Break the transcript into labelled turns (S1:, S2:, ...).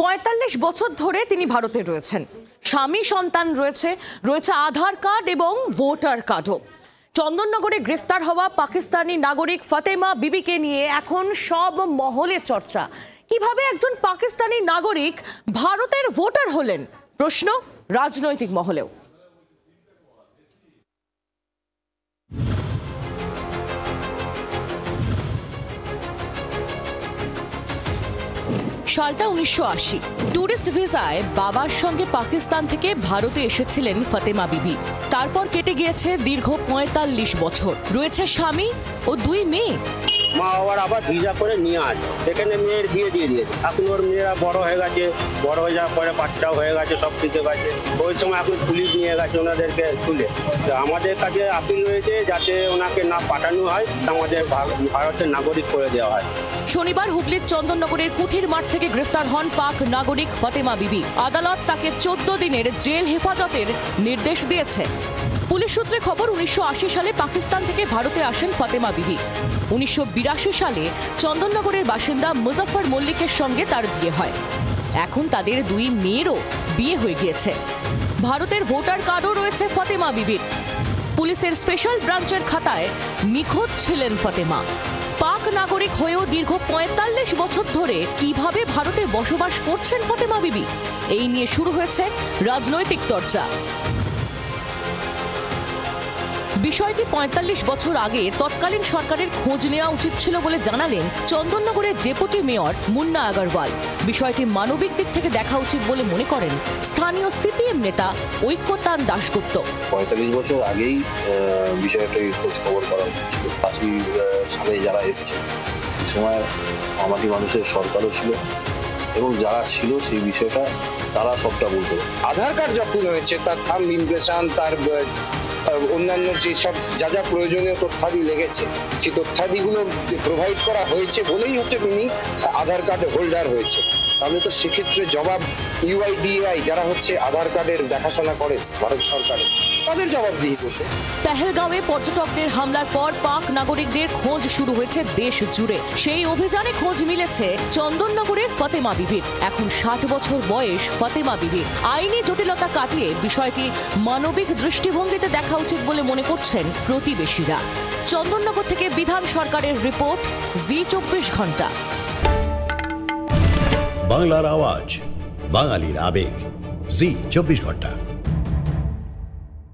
S1: ৪৫ বছর ধরে তিনি ভারতে রয়েছেন। স্বামী সন্তান রয়েছে আধার কার্ড এবং ভোটার কার্ডও। চন্দননগরে গ্রেফতার হওয়া পাকিস্তানি নাগরিক ফাতেমা বিবিকে নিয়ে এখন সব মহলে চর্চা। কিভাবে একজন পাকিস্তানি নাগরিক ভারতের ভোটার হলেন, প্রশ্ন রাজনৈতিক মহলেও। সালটা ১৯৮০। ট্যুরিস্ট ভিসায় বাবার সঙ্গে পাকিস্তান থেকে ভারতে এসেছিলেন ফাতেমা বিবি। তারপর কেটে গিয়েছে দীর্ঘ ৪৫ বছর। রয়েছে স্বামী ও ২ মেয়ে।
S2: মা বাবার আবার ভিসা করে নিয়ে আসে, এখানে মেয়ের বিয়ে দিয়ে দিয়েছে। এখন ওর মেয়েরা বড় হয়ে গেছে, বড় হয়ে যাওয়ার পরে বাচ্চাও হয়ে গেছে, সব কিছু গেছে। ওই সময় এখন পুলিশ নিয়ে গেছে ওনাদেরকে তুলে। আমাদের কাছে আপিল রয়েছে যাতে ওনাকে না পাঠানো হয়, আমাদের ভারতের নাগরিক করে দেওয়া হয়।
S1: শনিবার হুগলির চন্দননগরের কুঠির মাঠ থেকে গ্রেফতার হন পাক নাগরিক ফাতেমা বিবি। আদালত তাকে ১৪ দিনের জেল হেফাজতের নির্দেশ দিয়েছে। পুলিশ সূত্রে খবর, ১৯৮০ সালে পাকিস্তান থেকে ভারতে আসেন ফাতেমা বিবি। ১৯৮২ সালে চন্দননগরের বাসিন্দা মুজফফর মল্লিকের সঙ্গে তার বিয়ে হয়। এখন তাদের ২ মেয়েরও বিয়ে হয়ে গিয়েছে। ভারতের ভোটার কার্ডও রয়েছে ফাতেমা বিবির। পুলিশের স্পেশাল ব্রাঞ্চের খাতায় নিখোঁজ ছিলেন ফাতেমা। পাক নাগরিক হয়েও দীর্ঘ ৪৫ বছর ধরে কিভাবে ভারতে বসবাস করছেন ফাতেমা বিবি, এই নিয়ে শুরু হয়েছে রাজনৈতিক চর্চা। বিষয়টি ৪৫ বছর আগে তৎকালীন সরকারের খোঁজ নেওয়া উচিত ছিল বলে জানালেন চন্দননগরের ডেপুটি মেয়র মুন্না আগরওয়াল। বিষয়টি মানবিক দিক থেকে দেখা উচিত বলে মনে করেন স্থানীয় সিপিএম নেতা ঐক্যতান দাশগুপ্ত।
S3: ৪৫ বছর আগেই বিষয়টা খোঁজ খবর করা হচ্ছিল। ৮০ সালে যারা এসেছে সে সময় আমাদের মানুষের সরকারও ছিল এবং যারা ছিল সেই বিষয়টা তারা সবটা বলতে।
S4: আধার কার্ড যখন হয়েছে তার থাম্ব ইমপ্রেশন, তার অন্যান্য যেসব যা যা প্রয়োজনীয় তথ্যাদি লেগেছে, সেই তথ্যাদিগুলো প্রোভাইড করা হয়েছে বলেই হচ্ছে তিনি আধার কার্ড হোল্ডার হয়েছে। তাহলে তো সেক্ষেত্রে জবাব ইউআইডিএআই যারা হচ্ছে আধার কার্ডের দেখাশোনা করে ভারত সরকারের, তাদের জবাবদিহি করতে।
S1: পেহেলগাঁওয়ে পর্যটকদের হামলার পর পাক নাগরিকদের খোঁজ শুরু হয়েছে দেশ জুড়ে। সেই অভিযানে খোঁজ মিলেছে চন্দননগরের ফাতেমা বিবির। এখন ৬০ বছর বয়স ফাতেমা বিবির। আইনি জটিলতা কাটিয়ে বিষয়টি মানবিক দৃষ্টিভঙ্গিতে দেখা উচিত বলে মনে করছেন প্রতিবেশীরা। চন্দননগর থেকে বিধান সরকারের রিপোর্ট, জি২৪ ঘন্টা।
S5: বাংলার আওয়াজ, বাঙালির আবেগ, জি২৪ ঘন্টা।